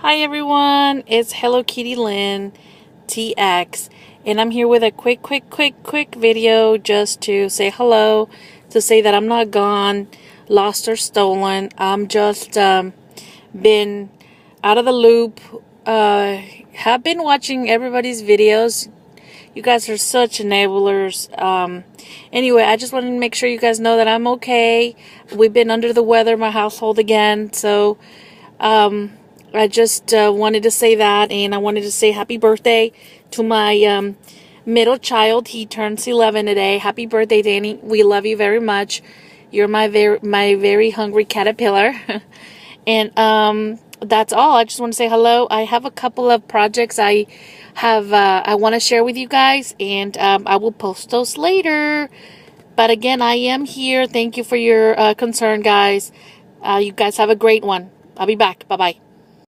Hi everyone, it's Hello Kitty Lynn TX, and I'm here with a quick video just to say hello, to say that I'm not gone, lost or stolen. I'm just been out of the loop. Have been watching everybody's videos. You guys are such enablers. Anyway, I just wanted to make sure you guys know that I'm okay. We've been under the weather, my household again, so I just wanted to say that, and I wanted to say happy birthday to my middle child. He turns 11 today. Happy birthday, Danny. We love you very much. You're my very hungry caterpillar. And that's all. I just want to say hello. I have a couple of projects I want to share with you guys, and I will post those later. But again, I am here. Thank you for your concern, guys. You guys have a great one. I'll be back. Bye-bye.